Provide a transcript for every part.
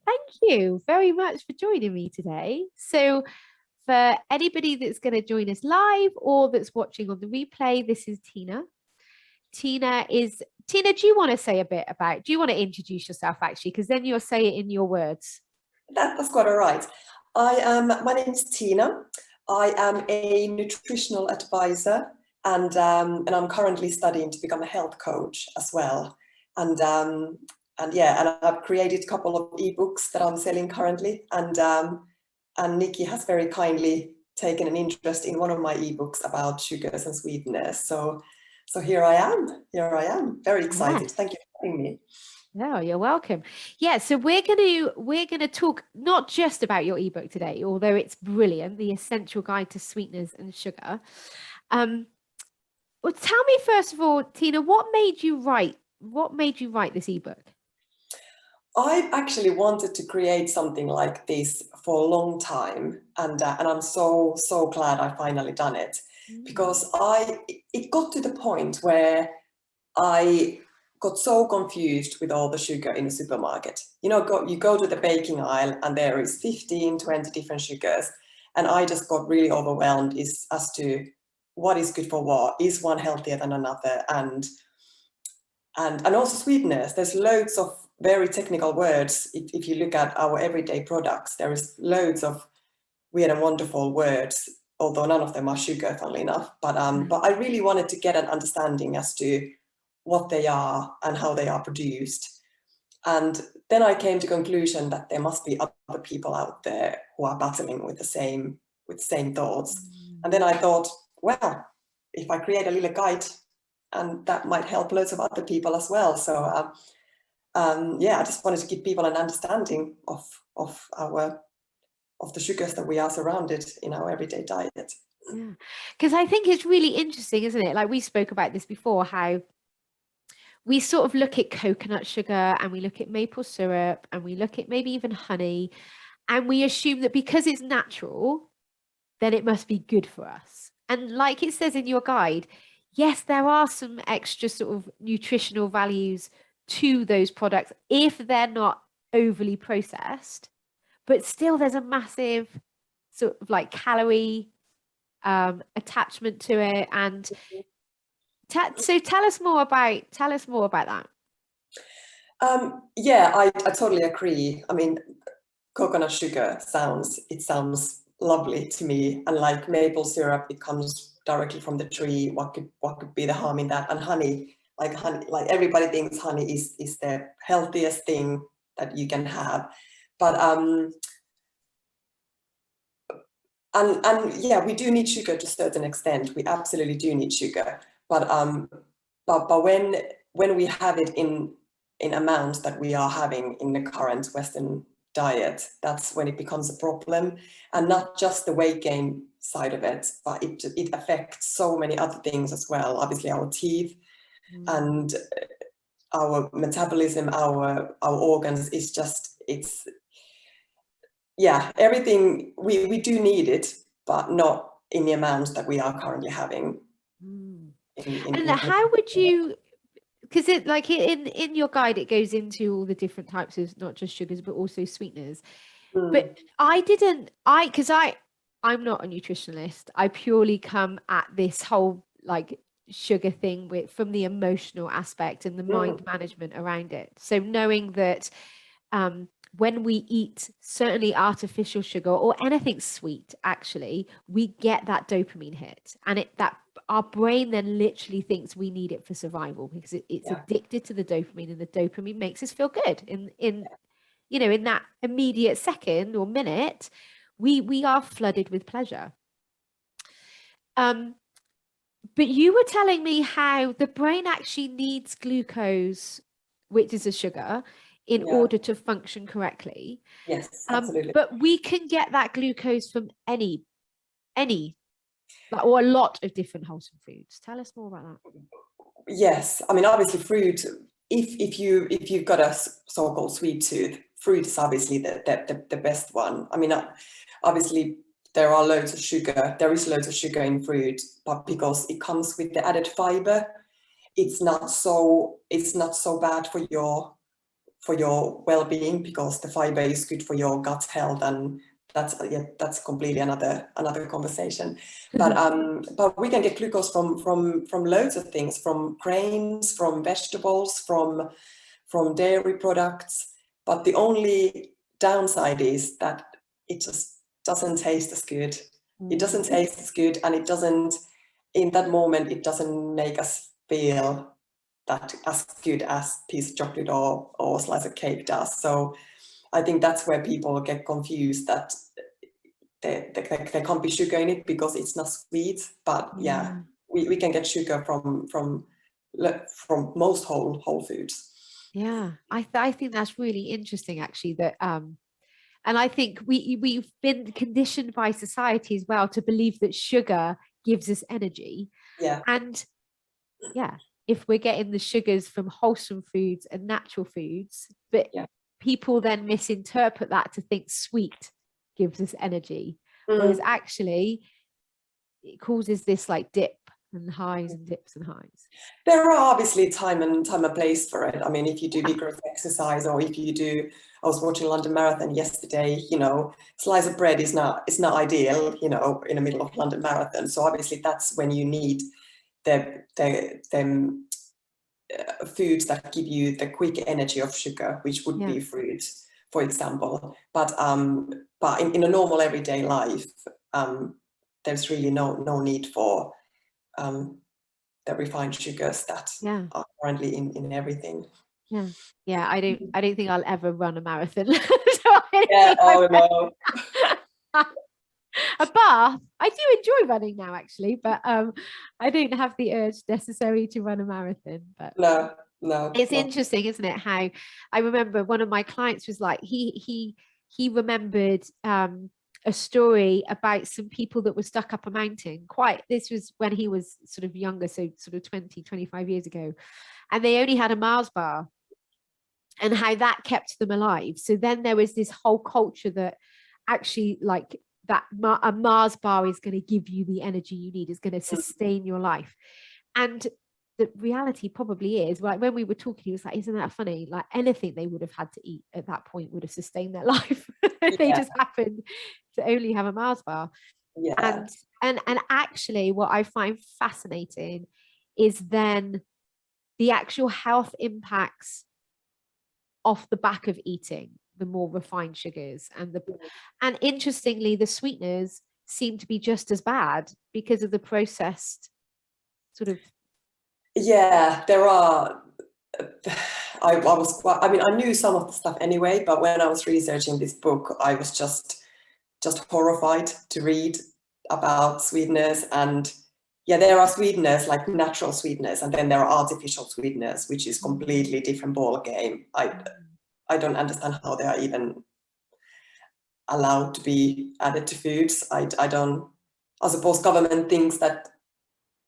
Thank you very much for joining me today. So for anybody that's going to join us live or that's watching on the replay, this is Tiina. Tiina, do you want to say a bit about, do you want to introduce yourself actually? Because then you'll say it in your words. That's quite all right. My name is Tiina. I am a nutritional advisor and I'm currently studying to become a health coach as well. And I've created a couple of ebooks that I'm selling currently. And Nikki has very kindly taken an interest in one of my ebooks about sugars and sweeteners. So here I am, very excited. Yes. Thank you for having me. No, you're welcome. Yeah, so we're gonna talk not just about your ebook today, although it's brilliant, The Essential Guide to Sweeteners and Sugar. Well, tell me first of all, Tiina, what made you write this ebook? I actually wanted to create something like this for a long time, and I'm so glad I finally done it, because it got to the point where I got so confused with all the sugar in the supermarket. You know, you go to the baking aisle and there is 15, 20 different sugars, and I just got really overwhelmed as to what is good for what, is one healthier than another, and also sweeteners. There's loads of very technical words. If you look at our everyday products, there is loads of weird and wonderful words, although none of them are sugar, funnily enough. But I really wanted to get an understanding as to what they are and how they are produced. And then I came to the conclusion that there must be other people out there who are battling with the same thoughts. And then I thought, well, if I create a little guide, and that might help loads of other people as well. So I just wanted to give people an understanding of the sugars that we are surrounded in our everyday diet. Yeah, because I think it's really interesting, isn't it? Like we spoke about this before, how we sort of look at coconut sugar and we look at maple syrup and we look at maybe even honey, and we assume that because it's natural, then it must be good for us. And like it says in your guide, yes, there are some extra sort of nutritional values to those products if they're not overly processed, but still there's a massive sort of like calorie attachment to it. And so tell us more about that. I totally agree. I mean, coconut sugar sounds lovely to me, and like maple syrup, it comes directly from the tree. What could be the harm in that? And honey, like everybody thinks honey is the healthiest thing that you can have, but we do need sugar to a certain extent. We absolutely do need sugar, but when we have it in amounts that we are having in the current Western diet, that's when it becomes a problem. And not just the weight gain side of it, but it affects so many other things as well. Obviously our teeth and our metabolism, our organs, is just, everything. We do need it, but not in the amounts that we are currently having. And how would you, because it like in your guide it goes into all the different types of not just sugars but also sweeteners, but I'm not a nutritionalist. I purely come at this whole like sugar thing from the emotional aspect and the mind management around it. So knowing that when we eat certainly artificial sugar or anything sweet, actually we get that dopamine hit, and that our brain then literally thinks we need it for survival because it's addicted to the dopamine, and the dopamine makes us feel good in that immediate second or minute. We are flooded with pleasure. But you were telling me how the brain actually needs glucose, which is a sugar, in order to function correctly. Yes, absolutely. But we can get that glucose from any or a lot of different wholesome foods. Tell us more about that. Yes, I mean, obviously fruit, if you've got a so-called sweet tooth, fruit is obviously the best one. I mean, obviously there is loads of sugar in fruit, but because it comes with the added fiber, it's not so bad for your for your well-being, because the fiber is good for your gut health, and that's completely another conversation. But we can get glucose from loads of things, from grains, from vegetables, from dairy products. But the only downside is that it just doesn't taste as good. It doesn't taste as good, and it doesn't, in that moment, it doesn't make us feel that as good as piece of chocolate or slice of cake does. So I think that's where people get confused, that there can't be sugar in it because it's not sweet. But yeah, we can get sugar from most whole foods. Yeah, I think that's really interesting, actually, that and I think we've been conditioned by society as well to believe that sugar gives us energy. Yeah. And yeah, if we're getting the sugars from wholesome foods and natural foods, but people then misinterpret that to think sweet gives us energy, whereas actually it causes this like dip and highs and dips and highs. There are obviously time and place for it. I mean, if you do vigorous exercise, or if you do, I was watching London Marathon yesterday, you know, slice of bread is not ideal, you know, in the middle of London Marathon. So obviously that's when you need the foods that give you the quick energy of sugar, which would be fruit, for example. But in a normal everyday life, there's really no need for the refined sugars that are currently in everything. I don't think I'll ever run a marathon. No. A bath, I do enjoy running now, actually, but I don't have the urge necessary to run a marathon. But no, it's interesting, isn't it, how I remember one of my clients was like, he remembered a story about some people that were stuck up a mountain. This was when he was sort of younger, so sort of 25 years ago, and they only had a Mars bar, and how that kept them alive. So then there was this whole culture that actually, like, that a Mars bar is going to give you the energy you need, is going to sustain your life. And the reality probably is, like, when we were talking, he was like, isn't that funny? Like, anything they would have had to eat at that point would have sustained their life. They just happened to only have a Mars bar. And actually what I find fascinating is then the actual health impacts off the back of eating the more refined sugars, and interestingly, the sweeteners seem to be just as bad because of the processed sort of. There are. I mean, I knew some of the stuff anyway, but when I was researching this book, I was just horrified to read about sweeteners. And there are sweeteners, like natural sweeteners, and then there are artificial sweeteners, which is completely different ball game. I don't understand how they are even allowed to be added to foods. I suppose government thinks that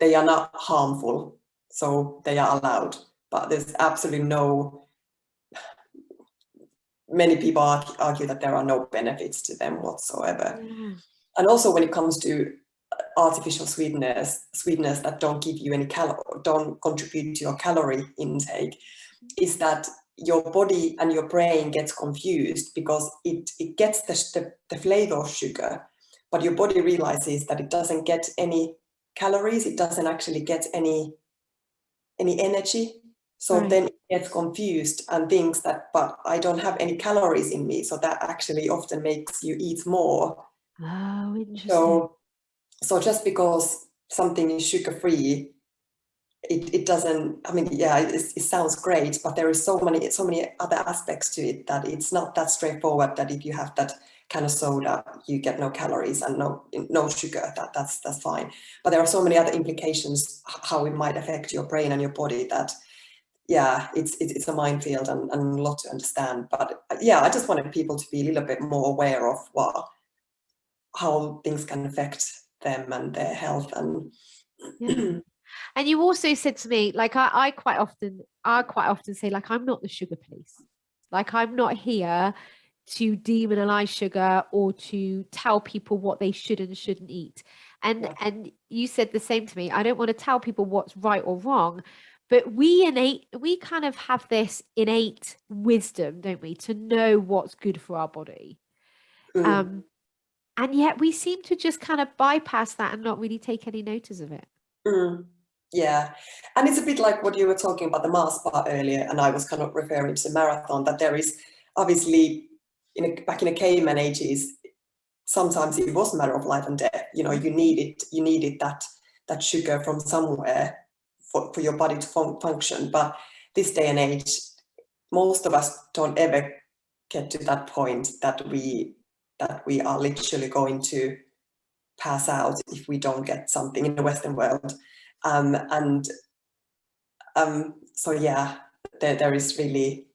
they are not harmful, so they are allowed, but there's absolutely many people argue that there are no benefits to them whatsoever. And also when it comes to artificial sweeteners that don't give you any don't contribute to your calorie intake, is that your body and your brain gets confused, because it gets the flavor of sugar, but your body realizes that it doesn't get any calories, it doesn't actually get any energy. So then it gets confused and thinks that, but I don't have any calories in me, so that actually often makes you eat more. Oh, interesting. So just because something is sugar-free, it doesn't, I mean, it sounds great, but there is so many other aspects to it, that it's not that straightforward that if you have that kind of soda, you get no calories and no sugar, that's fine. But there are so many other implications how it might affect your brain and your body, that it's a minefield and a lot to understand. But I just wanted people to be a little bit more aware of how things can affect them and their health. And and you also said to me, like, I quite often say, like, I'm not the sugar police. Like, I'm not here to demonize sugar or to tell people what they should and shouldn't eat. And you said the same to me. I don't want to tell people what's right or wrong, But we kind of have this innate wisdom, don't we, to know what's good for our body. Mm. And yet we seem to just kind of bypass that and not really take any notice of it. Mm. Yeah, and it's a bit like what you were talking about the Mars bar earlier, and I was kind of referring to the marathon, that there is obviously back in the caveman ages, sometimes it was a matter of life and death. You know, you needed that sugar from somewhere for your body to function. But this day and age, most of us don't ever get to that point that we are literally going to pass out if we don't get something in the Western world. So yeah, there is really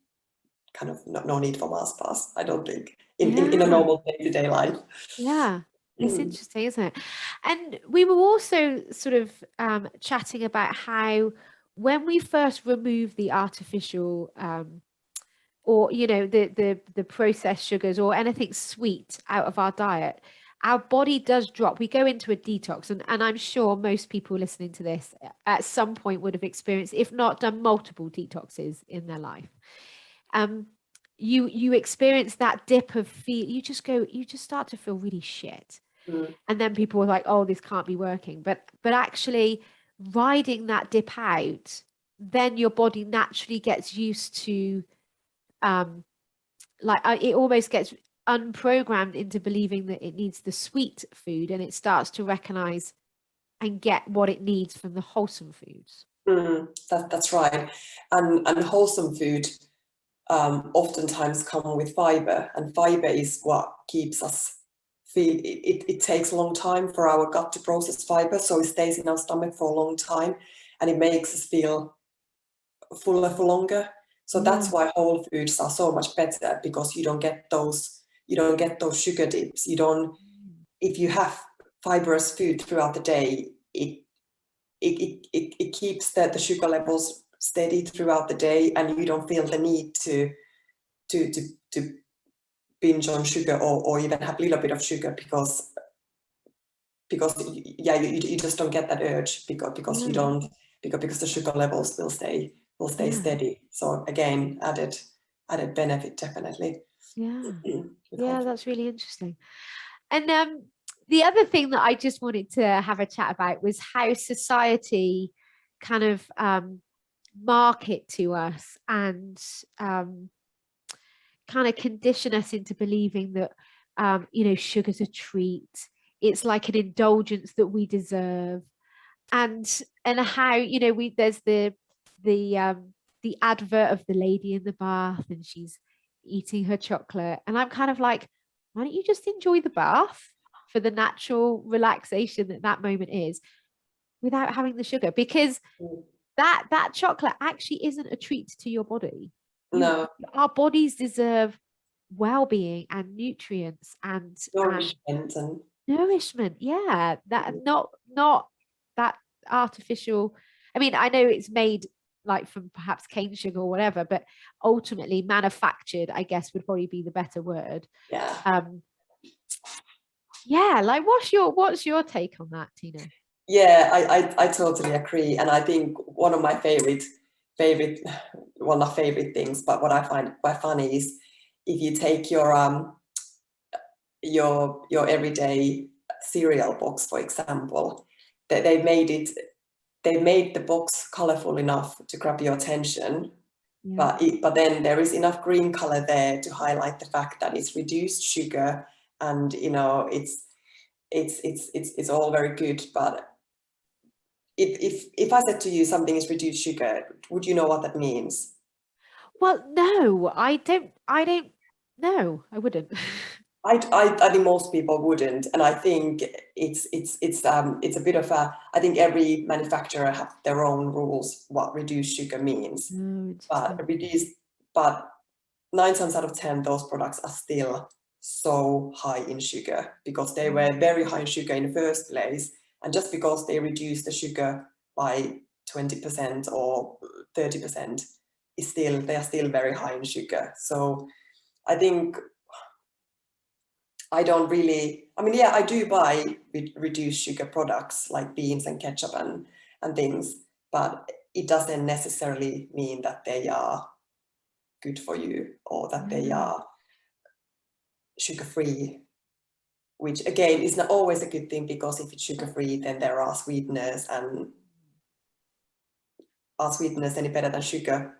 kind of no need for Mars bars, I don't think, in a normal day-to-day life. Yeah, it's interesting, isn't it? And we were also sort of chatting about how when we first remove the artificial or the processed sugars or anything sweet out of our diet, our body does drop. We go into a detox, and I'm sure most people listening to this at some point would have experienced, if not done, multiple detoxes in their life. You experience that dip of feel, you just start to feel really shit. And then people were like, oh, this can't be working, but actually riding that dip out, then your body naturally gets used to it almost gets unprogrammed into believing that it needs the sweet food, and it starts to recognize and get what it needs from the wholesome foods. That's right. And wholesome food oftentimes come with fiber, and fiber is what keeps us feel. It takes a long time for our gut to process fiber, so it stays in our stomach for a long time, and it makes us feel fuller for longer. So that's why whole foods are so much better, because you don't get those sugar dips. You don't, if you have fibrous food throughout the day, it keeps the sugar levels steady throughout the day, and you don't feel the need to binge on sugar, or even have a little bit of sugar, because you just don't get that urge, because you don't, because the sugar levels will stay steady. So again, added benefit, definitely. That's really interesting. And the other thing that I just wanted to have a chat about was how society kind of market to us and kind of condition us into believing that sugar's a treat, it's like an indulgence that we deserve, and how there's the advert of the lady in the bath, and she's eating her chocolate, and I'm kind of like, why don't you just enjoy the bath for the natural relaxation that moment is, without having the sugar? Because that chocolate actually isn't a treat to your body. No. Our bodies deserve well-being and nutrients and nourishment. Yeah, that not that artificial. I mean, I know it's made like from perhaps cane sugar or whatever, but ultimately manufactured, I guess, would probably be the better word. Like what's your take on that, Tiina? Yeah, I totally agree, and I think one of my favorite things, but what I find quite funny, is if you take your everyday cereal box, for example, that they made the box colorful enough to grab your attention, but then there is enough green color there to highlight the fact that it's reduced sugar, and it's all very good. But if I said to you something is reduced sugar, would you know what that means? Well, no, I don't. No, I wouldn't. I think most people wouldn't, and I think it's a bit of a. I think every manufacturer have their own rules what reduced sugar means, but 9 times out of 10 those products are still so high in sugar, because they were very high in sugar in the first place, and just because they reduce the sugar by 20% or 30%, they are still very high in sugar. So I think I don't really, I mean, yeah, I do buy reduced sugar products like beans and ketchup and things, but it doesn't necessarily mean that they are good for you or that they are sugar-free, which again is not always a good thing, because if it's sugar-free, then there are sweeteners, and are sweeteners any better than sugar?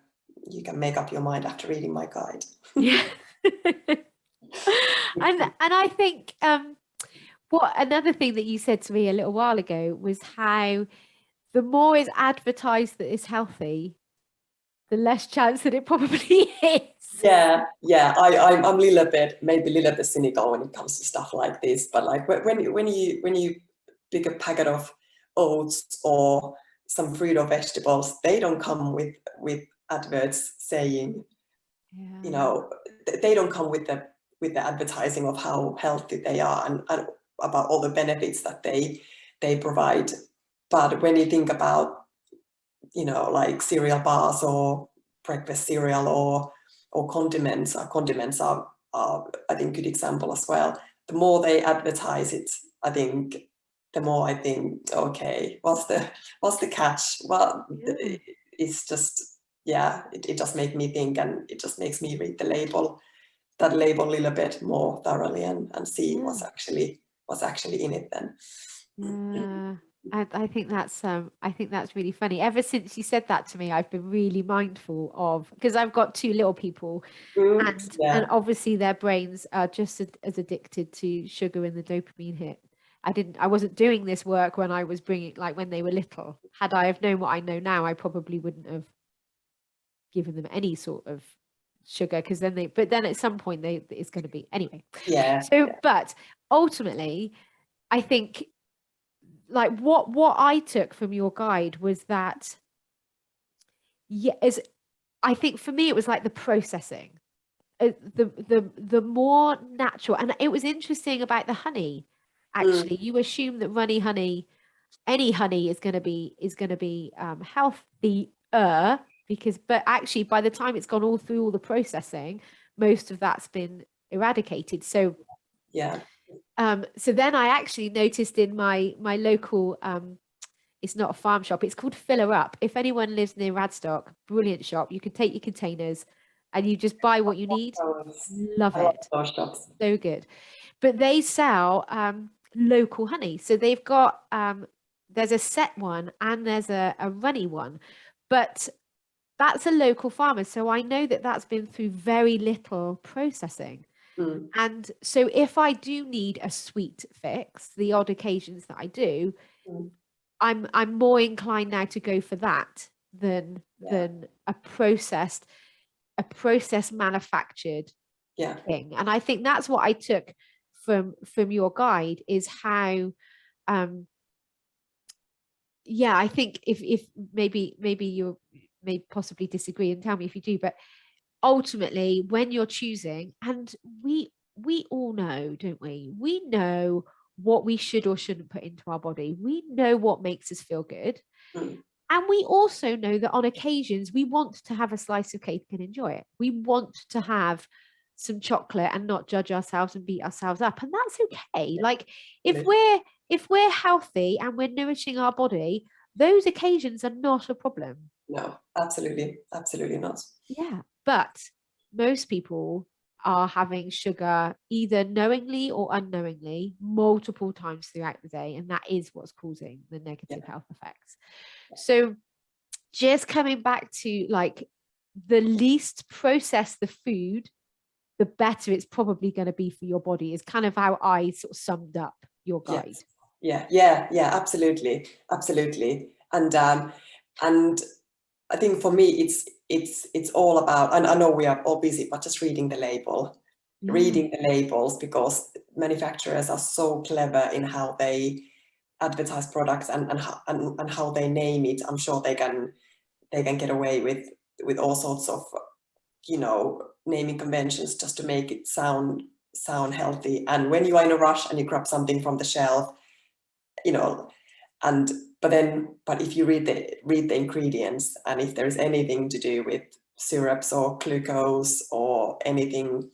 You can make up your mind after reading my guide. Yeah. and I think what another thing that you said to me a little while ago was how the more it's advertised that it's healthy, the less chance that it probably is. Yeah, I'm a maybe a little bit cynical when it comes to stuff like this. But like when you pick a packet of oats or some fruit or vegetables, they don't come with adverts saying, you know, they don't come with the advertising of how healthy they are and about all the benefits that they provide. But when you think about, you know, like cereal bars or breakfast cereal or condiments are I think good example as well. The more they advertise it, I think the more I think, okay, what's the catch? Well, it's just, yeah, it just makes me think, and it just makes me read that label a little bit more thoroughly and see what's actually in it then. Yeah. I think that's really funny. Ever since you said that to me, I've been really mindful of, because I've got two little people, and obviously their brains are just as addicted to sugar and the dopamine hit. I wasn't doing this work when I was when they were little. Had I have known what I know now, I probably wouldn't have given them any sort of sugar, because but then at some point it's going to be anyway. But ultimately, I think like what I took from your guide was that, I think for me it was like the processing, the more natural. And it was interesting about the honey. Actually, you assume that any honey is going to be healthier, but actually by the time it's gone all through all the processing, most of that's been eradicated. So so then I actually noticed in my local, it's not a farm shop, it's called Filler Up. If anyone lives near Radstock, brilliant shop. You can take your containers and you just buy what you need. Love it. So good. But they sell local honey. So they've got there's a set one and there's a runny one, but that's a local farmer. So I know that that's been through very little processing. And so if I do need a sweet fix, the odd occasions that I do, I'm more inclined now to go for that than a processed manufactured thing. And I think that's what I took from your guide, is how I think if maybe you may possibly disagree and tell me if you do, but ultimately when you're choosing, and we all know, don't we? We know what we should or shouldn't put into our body. We know what makes us feel good. And we also know that on occasions we want to have a slice of cake and enjoy it. We want to have some chocolate and not judge ourselves and beat ourselves up. And that's okay. Like if we're healthy and we're nourishing our body, those occasions are not a problem. No, absolutely not. Yeah, but most people are having sugar either knowingly or unknowingly multiple times throughout the day, and that is what's causing the negative health effects. So just coming back to like the least processed the food, the better it's probably going to be for your body, is kind of how I sort of summed up your guide. Absolutely. And I think for me it's all about, and I know we are all busy, but just reading the labels, because manufacturers are so clever in how they advertise products and how they name it. I'm sure they can get away with all sorts of, you know, naming conventions just to make it sound healthy. And when you are in a rush and you grab something from the shelf, you know, but if you read the ingredients, and if there is anything to do with syrups or glucose or anything,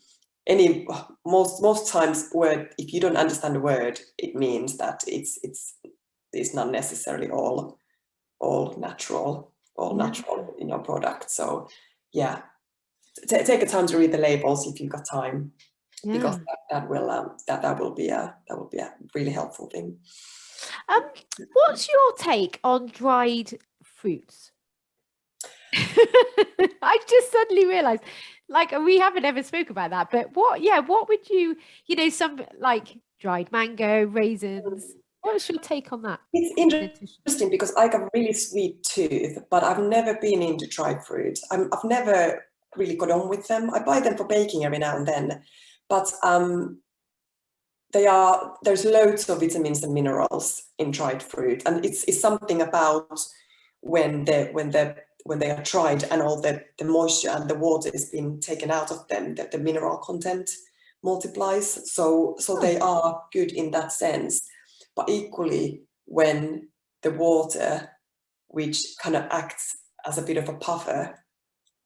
most times if you don't understand the word, it means that it's not necessarily all natural. all natural, products. So yeah, take a time to read the labels if you've got time, because that will be a really helpful thing. What's your take on dried fruits? I just suddenly realized, like, we haven't ever spoke about that, but what would you, some like dried mango, raisins, what's your take on that? It's interesting because I got a really sweet tooth, but I've never been into dried fruit. I've never really got on with them. I buy them for baking every now and then, but there's loads of vitamins and minerals in dried fruit, and it's something about when they are dried and all the moisture and the water is being taken out of them, that the mineral content multiplies. So they are good in that sense. But equally, when the water, which kind of acts as a bit of a puffer,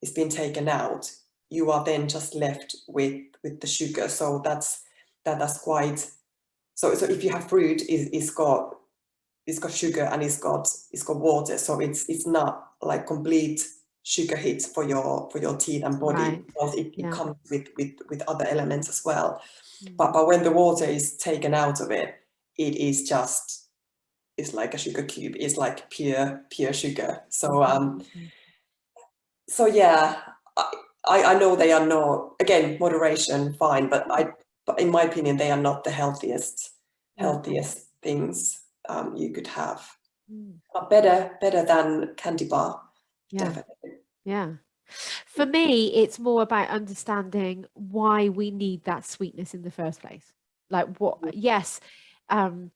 is being taken out, you are then just left with the sugar. So that's quite. So if you have fruit, it's got sugar and it's got water. So it's not like complete sugar hit for your teeth and body, because it comes with other elements as well. But when the water is taken out of it, it is just, it's like a sugar cube. It's like pure sugar. So so yeah, I know they are not, again, moderation, fine, but in my opinion, they are not the healthiest things you could have. But better than candy bar, definitely. Yeah. For me, it's more about understanding why we need that sweetness in the first place. Like yes, our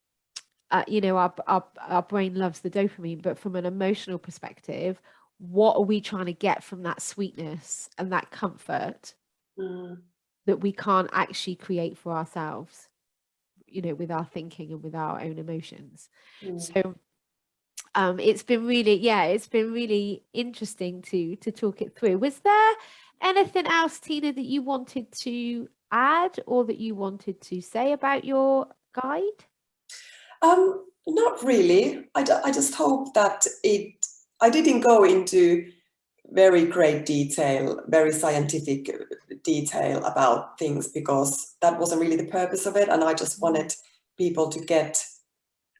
brain loves the dopamine, but from an emotional perspective, what are we trying to get from that sweetness and that comfort that we can't actually create for ourselves, with our thinking and with our own emotions. So it's been really interesting to talk it through. Was there anything else, Tiina, that you wanted to add or that you wanted to say about your guide? Not really. I just hope that I didn't go into very great detail, very scientific detail about things, because that wasn't really the purpose of it. And I just wanted people to get,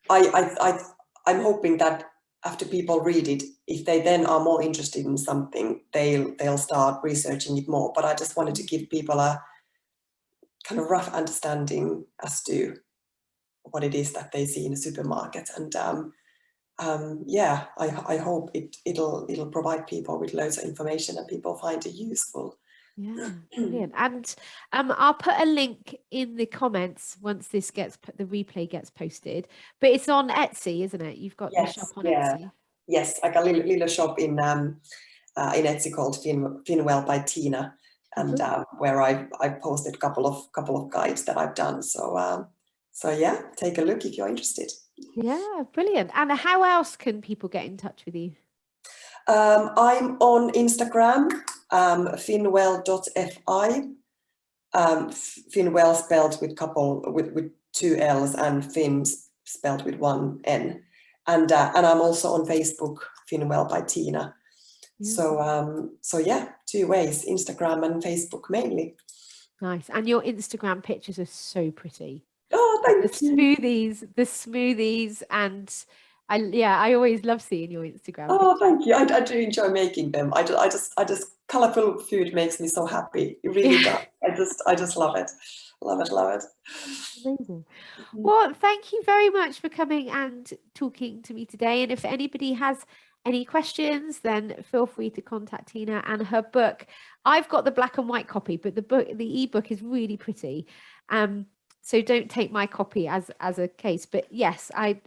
I'm hoping that after people read it, if they then are more interested in something, they'll start researching it more. But I just wanted to give people a kind of rough understanding as to what it is that they see in a supermarket. And yeah, I hope it'll provide people with loads of information and people find it useful. Yeah, brilliant. And I'll put a link in the comments once the replay gets posted. But it's on Etsy, isn't it? You've got the shop on Etsy. Yes, I got a little shop in Etsy called Finwell by Tiina, and where I posted a couple of guides that I've done. So yeah, take a look if you're interested. Yeah, brilliant. And how else can people get in touch with you? I'm on Instagram, finwell.fi. Finwell spelled with two L's, and Fin spelled with one N. And I'm also on Facebook, Finwell by Tiina. So yeah, two ways, Instagram and Facebook mainly. Nice. And your Instagram pictures are so pretty. Oh, thank you. The smoothies, and I always love seeing your Instagram. Oh, thank you. I do enjoy making them. I just colorful food makes me so happy. It really does. I just love it. Love it. Amazing. Well, thank you very much for coming and talking to me today. And if anybody has any questions, then feel free to contact Tiina. And her book, I've got the black and white copy, but the ebook is really pretty. So don't take my copy as a case. But yes, I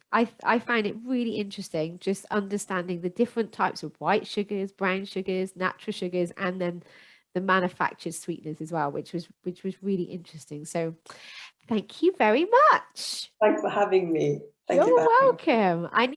find it really interesting, just understanding the different types of white sugars, brown sugars, natural sugars, and then the manufactured sweeteners as well, which was really interesting. So thank you very much. Thanks for having me. You're welcome.